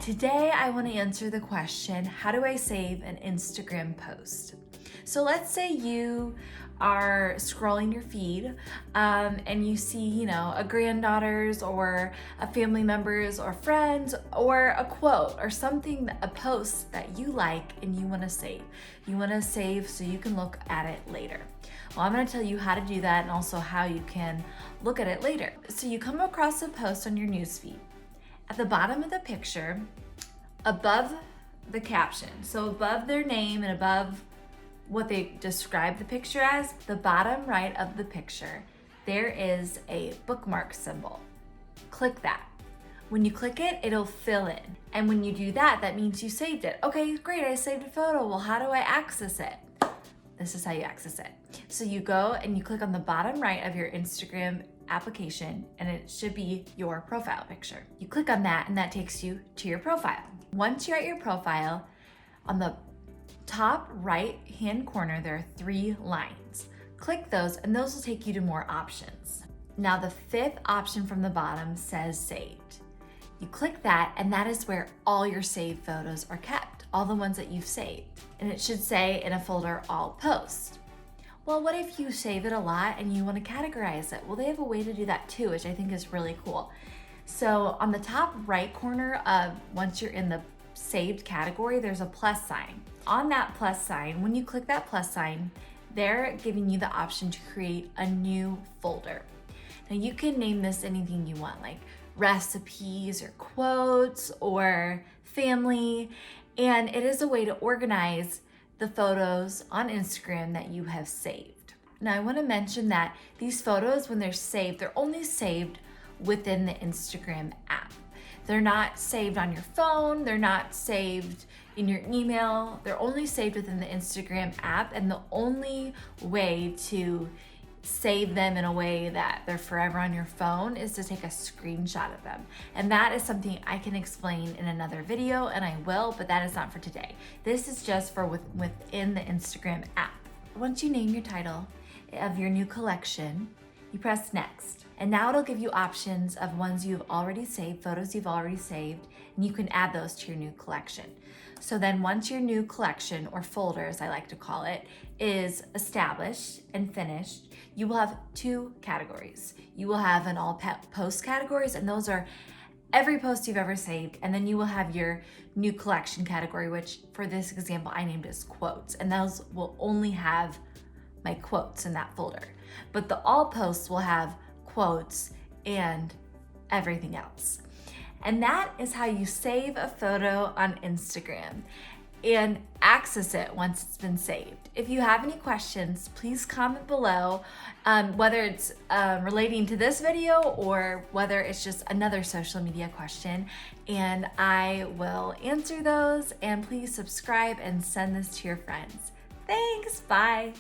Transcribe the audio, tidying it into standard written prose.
Today I want to answer the question, how do I save an Instagram post? So let's say you are scrolling your feed and you see, a granddaughter's or a family member's or friends or a quote or something, a post that you like and you want to save. You want to save so you can look at it later. Well, I'm going to tell you how to do that and also how you can look at it later. So you come across a post on your newsfeed. At the bottom of the picture, above the caption, so above their name and above what they describe the picture as, the bottom right of the picture, there is a bookmark symbol. Click that. When you click it, it'll fill in. And when you do that, that means you saved it. Okay, great, I saved a photo. Well, how do I access it? This is how you access it. So you go and you click on the bottom right of your Instagram application and it should be your profile picture. You click on that and that takes you to your profile. Once you're at your profile, on the top right hand corner, there are 3 lines. Click those and those will take you to more options. Now the 5th option from the bottom says saved. You click that and that is where all your saved photos are kept, all the ones that you've saved. And it should say in a folder, all posts. Well, what if you save it a lot and you want to categorize it? Well, they have a way to do that too, which I think is really cool. So on the top right corner of, once you're in the saved category, there's a plus sign. On that plus sign, when you click that plus sign, they're giving you the option to create a new folder. Now you can name this anything you want, like recipes or quotes or family, and it is a way to organize the photos on Instagram that you have saved. Now I want to mention that these photos, when they're saved, they're only saved within the Instagram app. They're not saved on your phone, they're not saved in your email, they're only saved within the Instagram app, and the only way to save them in a way that they're forever on your phone is to take a screenshot of them. And that is something I can explain in another video, and I will, but that is not for today. This is just for within the Instagram app. Once you name your title of your new collection, you press next. And now it'll give you options of ones you've already saved, photos you've already saved, and you can add those to your new collection. So then once your new collection, or folder as I like to call it, is established and finished, you will have 2 categories. You will have an all post categories, and those are every post you've ever saved, and then you will have your new collection category, which for this example I named as quotes, and those will only have my quotes in that folder. But the all posts will have quotes and everything else. And that is how you save a photo on Instagram and access it once it's been saved. If you have any questions, please comment below, whether it's relating to this video or whether it's just another social media question, and I will answer those. And please subscribe and send this to your friends. Thanks, bye.